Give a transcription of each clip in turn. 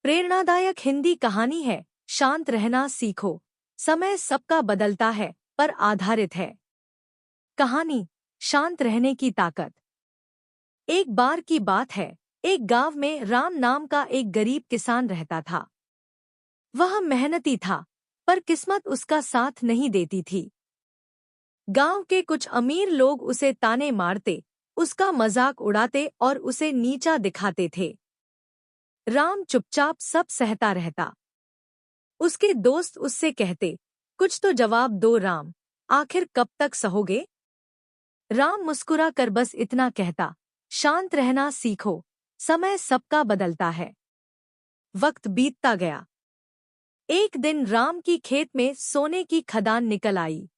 प्रेरणादायक हिंदी कहानी है शांत रहना सीखो। समय सबका बदलता है पर आधारित है। कहानी शांत रहने की ताकत। एक बार की बात है, एक गांव में राम नाम का एक गरीब किसान रहता था। वह मेहनती था पर किस्मत उसका साथ नहीं देती थी। गांव के कुछ अमीर लोग उसे ताने मारते, उसका मजाक उड़ाते और उसे नीचा दिखाते थे। राम चुपचाप सब सहता रहता। उसके दोस्त उससे कहते, कुछ तो जवाब दो राम, आखिर कब तक सहोगे? राम मुस्कुरा कर बस इतना कहता, शांत रहना सीखो, समय सबका बदलता है। वक्त बीतता गया। एक दिन राम की खेत में सोने की खदान निकल आई।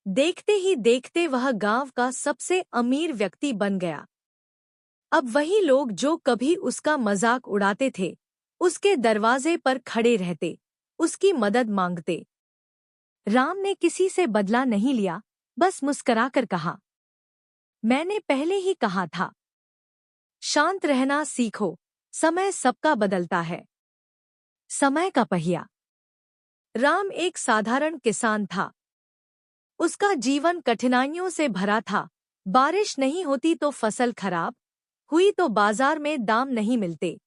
देखते ही देखते वह गांव का सबसे अमीर व्यक्ति बन गया। अब वही लोग जो कभी उसका मजाक उड़ाते थे, उसके दरवाजे पर खड़े रहते, उसकी मदद मांगते। राम ने किसी से बदला नहीं लिया, बस मुस्कुराकर कहा, मैंने पहले ही कहा था, शांत रहना सीखो, समय सबका बदलता है। समय का पहिया। राम एक साधारण किसान था। उसका जीवन कठिनाइयों से भरा था। बारिश नहीं होती तो फसल खराब हुई तो बाजार में दाम नहीं मिलते।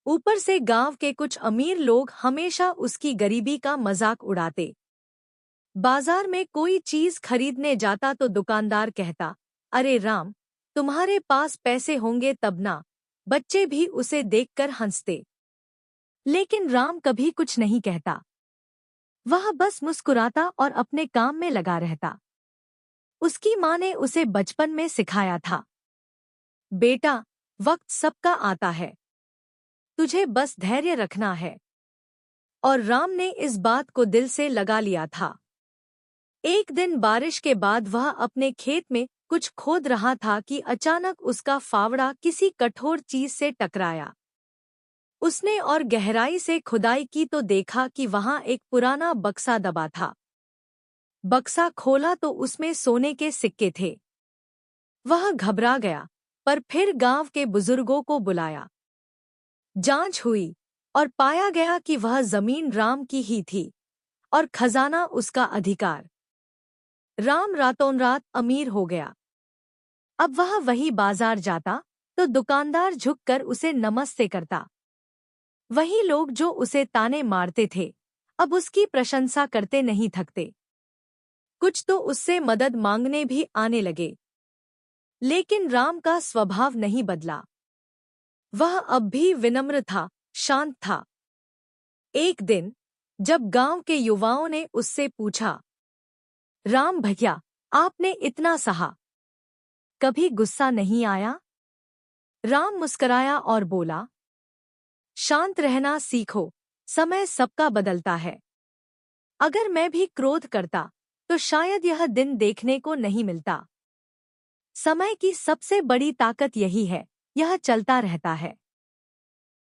ऊपर से गांव के कुछ अमीर लोग हमेशा उसकी गरीबी का मजाक उड़ाते। बाजार में कोई चीज खरीदने जाता तो दुकानदार कहता, अरे राम, तुम्हारे पास पैसे होंगे तब ना। बच्चे भी उसे देखकर हंसते। लेकिन राम कभी कुछ नहीं कहता। वह बस मुस्कुराता और अपने काम में लगा रहता। उसकी माँ ने उसे बचपन में सिखाया था, बेटा, वक्त सबका आता है, तुझे बस धैर्य रखना है। और राम ने इस बात को दिल से लगा लिया था। एक दिन बारिश के बाद वह अपने खेत में कुछ खोद रहा था कि अचानक उसका फावड़ा किसी कठोर चीज से टकराया। उसने और गहराई से खुदाई की तो देखा कि वहां एक पुराना बक्सा दबा था। बक्सा खोला तो उसमें सोने के सिक्के थे। वह घबरा गया, पर फिर गांव के बुजुर्गों को बुलाया। जांच हुई और पाया गया कि वह जमीन राम की ही थी और खजाना उसका अधिकार। राम रातों रात अमीर हो गया। अब वह वही बाजार जाता तो दुकानदार झुककर उसे नमस्ते करता। वही लोग जो उसे ताने मारते थे, अब उसकी प्रशंसा करते नहीं थकते। कुछ तो उससे मदद मांगने भी आने लगे। लेकिन राम का स्वभाव नहीं बदला। वह अब भी विनम्र था, शांत था। एक दिन जब गांव के युवाओं ने उससे पूछा, राम भैया, आपने इतना सहा, कभी गुस्सा नहीं आया? राम मुस्कराया और बोला, शांत रहना सीखो, समय सबका बदलता है। अगर मैं भी क्रोध करता तो शायद यह दिन देखने को नहीं मिलता। समय की सबसे बड़ी ताकत यही है, यह चलता रहता है।